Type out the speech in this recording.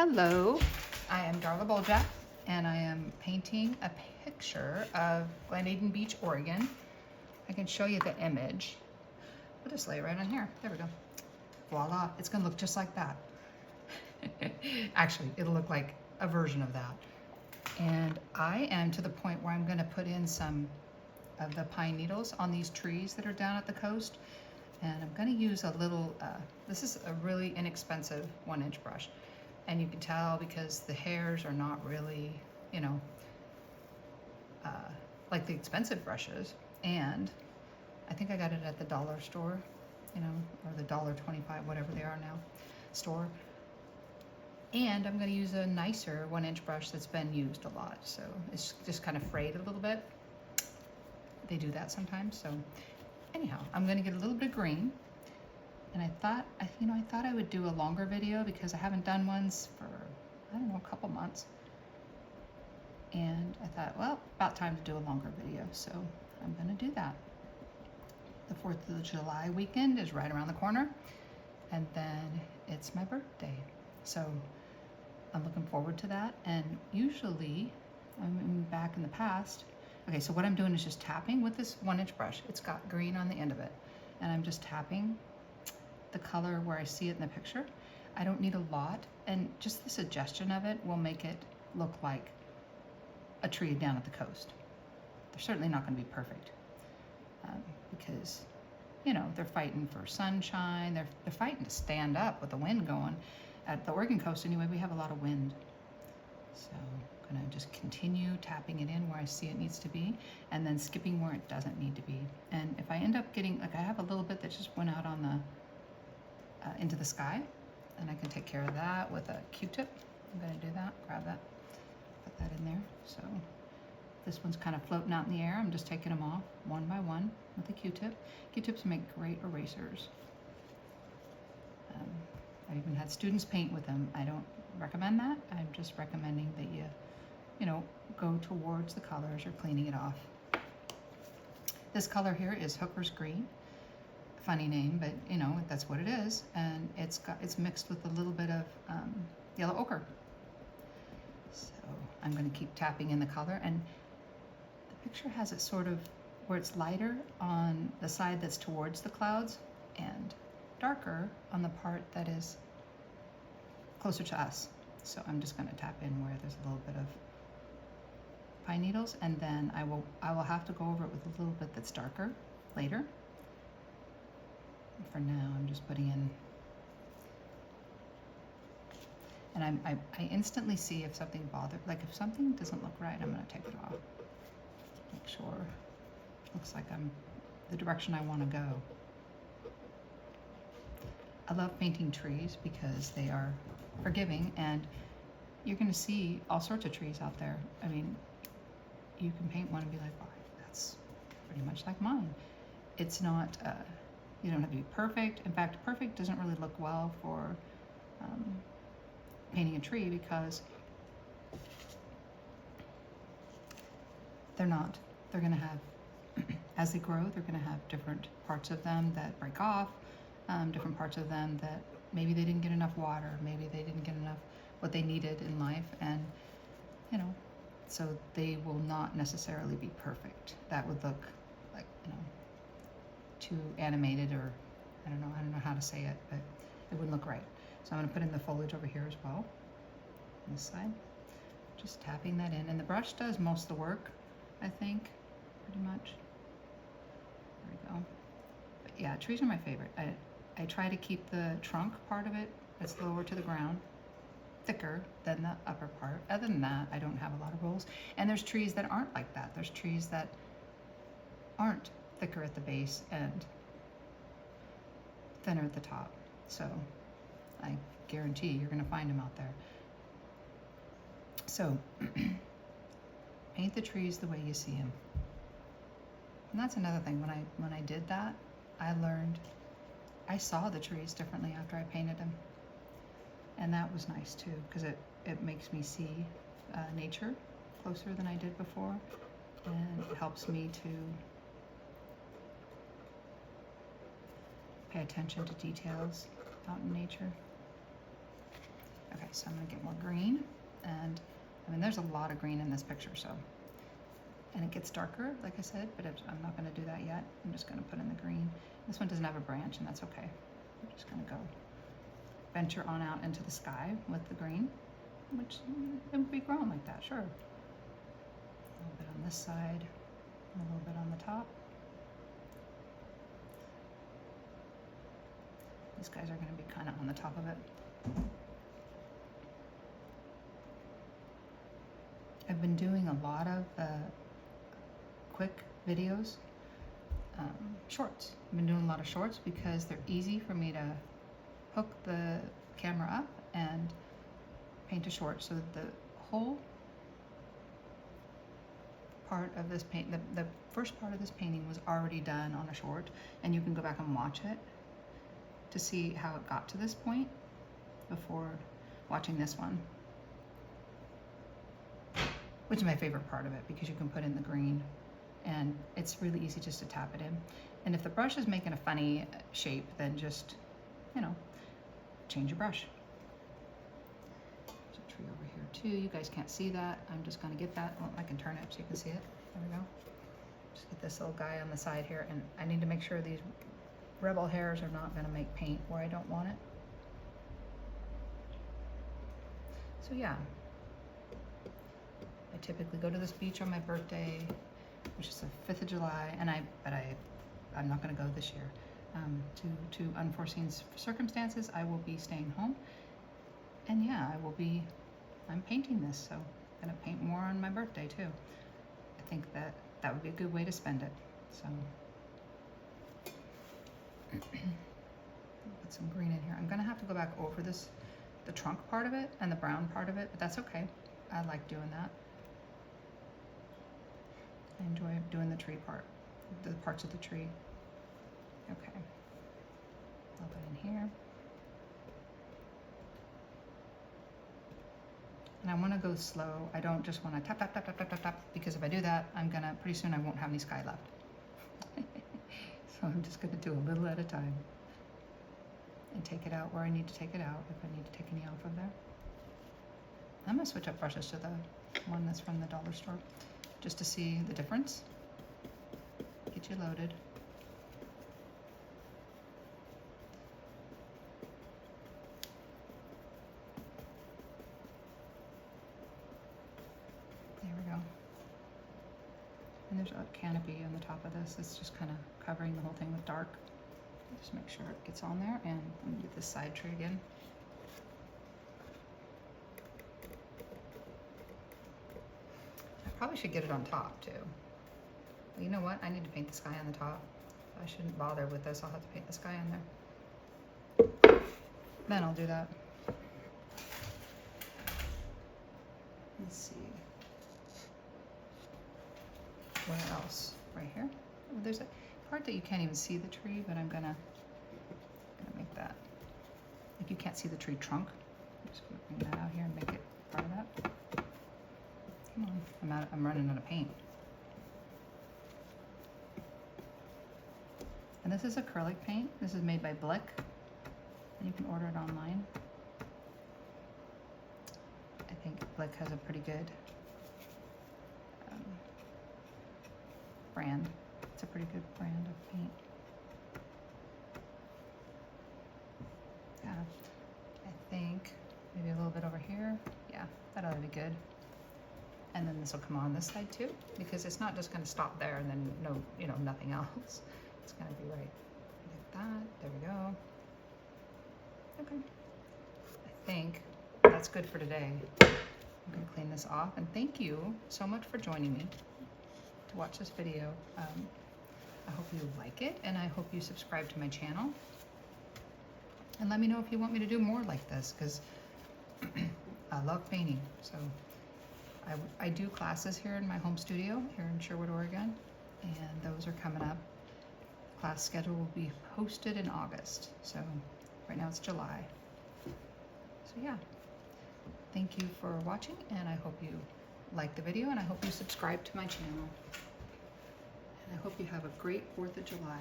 Hello, I am Darla Boljak, and I am painting a picture of Glen Eden Beach, Oregon. I can show you the image. We'll just lay it right on here. There we go. Voila, it's gonna look just like that. Actually, it'll look like a version of that. And I am to the point where I'm gonna put in some of the pine needles on these trees that are down at the coast. And I'm gonna use a little, this is a really inexpensive 1-inch brush. And you can tell because the hairs are not really, you know, like the expensive brushes. And I think I got it at the dollar store, you know, or the $1.25, whatever they are now, store. And I'm gonna use a nicer 1-inch brush that's been used a lot. So it's just kind of frayed a little bit. They do that sometimes. So anyhow, I'm gonna get a little bit of green. And I thought I would do a longer video because I haven't done ones for, I don't know, a couple months. And I thought, well, about time to do a longer video. So I'm gonna do that. The 4th of July weekend is right around the corner. And then it's my birthday. So I'm looking forward to that. And usually, back in the past, okay, so what I'm doing is just tapping with this 1-inch brush. It's got green on the end of it. And I'm just tapping the color where I see it in the picture. I don't need a lot, and just the suggestion of it will make it look like a tree down at the coast. They're certainly not going to be perfect because, you know, they're fighting for sunshine. They're fighting to stand up with the wind going. At the Oregon coast, anyway, we have a lot of wind. So I'm going to just continue tapping it in where I see it needs to be, and then skipping where it doesn't need to be. And if I end up getting, like I have a little bit that just went out on the into the sky, and I can take care of that with a Q-tip. I'm going to do that, grab that, put that in there. So this one's kind of floating out in the air. I'm just taking them off one by one with a Q-tip. Q-tips make great erasers. I've even had students paint with them. I don't recommend that. I'm just recommending that you know, go towards the colors or cleaning it off. This color here is Hooker's Green. Funny name, but you know, that's what it is. And it's mixed with a little bit of yellow ochre. So I'm going to keep tapping in the color, and the picture has it sort of where it's lighter on the side that's towards the clouds and darker on the part that is closer to us. So I'm just going to tap in where there's a little bit of pine needles, and then I will have to go over it with a little bit that's darker later. For now, I'm just putting in, and I instantly see if something bothers, like if something doesn't look right, I'm going to take it off. Make sure it looks like I'm the direction I want to go. I love painting trees because they are forgiving, and you're going to see all sorts of trees out there. I mean, you can paint one and be like, wow, that's pretty much like mine. It's not, you don't have to be perfect. In fact, perfect doesn't really look well for painting a tree because they're not. They're going to have, as they grow, they're going to have different parts of them that break off, different parts of them that maybe they didn't get enough water, maybe they didn't get enough what they needed in life, and you know, so they will not necessarily be perfect. That would look like, you know, too animated, or I don't know how to say it, but it wouldn't look right. So I'm going to put in the foliage over here as well, on this side. Just tapping that in, and the brush does most of the work, I think, pretty much. There we go. But yeah, trees are my favorite. I try to keep the trunk part of it that's lower to the ground thicker than the upper part. Other than that, I don't have a lot of rules. And there's trees that aren't like that. There's trees that aren't thicker at the base and thinner at the top. So I guarantee you're going to find them out there. So paint the trees the way you see them. And that's another thing. When I did that, I learned I saw the trees differently after I painted them. And that was nice too, because it makes me see nature closer than I did before, and it helps me to pay attention to details out in nature. Okay, So I'm gonna get more green, and I mean there's a lot of green in this picture, so, and it gets darker, like I said, but I'm not gonna do that yet. I'm just gonna put in the green. This one doesn't have a branch, and that's okay. I'm just gonna go venture on out into the sky with the green, which it would be grown like that, sure. A little bit on this side, a little bit on the top. These guys are going to be kind of on the top of it. I've been doing a lot of quick videos, shorts. I've been doing a lot of shorts because they're easy for me to hook the camera up and paint a short. So the whole part of this paint, the first part of this painting was already done on a short, and you can go back and watch it to see how it got to this point before watching this one, which is my favorite part of it because you can put in the green and it's really easy just to tap it in. And if the brush is making a funny shape, then just, you know, change your brush. There's a tree over here too. You guys can't see that. I'm just gonna get that. Oh, I can turn it so you can see it. There we go. Just get this little guy on the side here, and I need to make sure these rebel hairs are not gonna make paint where I don't want it. So yeah, I typically go to this beach on my birthday, which is the 5th of July, and I'm not gonna go this year. Due to unforeseen circumstances, I will be staying home. And yeah, I'm painting this, so I'm gonna paint more on my birthday too. I think that would be a good way to spend it, so. Put some green in here. I'm gonna have to go back over the trunk part of it and the brown part of it, but that's okay. I like doing that. I enjoy doing the tree part, the parts of the tree. Okay, I'll put in here. And I want to go slow. I don't just want to tap, tap, tap, tap, tap, tap, tap, because if I do that, pretty soon I won't have any sky left. So I'm just going to do a little at a time and take it out where I need to take it out, if I need to take any off of there. I'm going to switch up brushes to the one that's from the dollar store just to see the difference. Get you loaded. There we go. And there's a canopy on the top of this. It's just kind of covering the whole thing with dark. Just make sure it gets on there, and let me get this side tree again. I probably should get it on top too. Well, you know what? I need to paint the sky on the top. I shouldn't bother with this. I'll have to paint the sky on there. Then I'll do that. Let's see. Where else? Right here? Oh, there's a part that you can't even see the tree, but I'm gonna make that. Like you can't see the tree trunk. I'm just gonna bring that out here and make it part of that. Come on, I'm running out of paint. And this is acrylic paint. This is made by Blick, and you can order it online. I think Blick has a pretty good brand. It's a pretty good brand of paint. Yeah, I think maybe a little bit over here. Yeah, that ought to be good. And then this will come on this side too, because it's not just going to stop there and then nothing else. It's going to be right like that. There we go. Okay. I think that's good for today. I'm going to clean this off, and thank you so much for joining me to watch this video. I hope you like it, and I hope you subscribe to my channel. And let me know if you want me to do more like this, because I love painting. So I do classes here in my home studio here in Sherwood, Oregon, and those are coming up. Class schedule will be posted in August. So right now it's July. So yeah, thank you for watching, and I hope you like the video, and I hope you subscribe to my channel. And I hope you have a great 4th of July.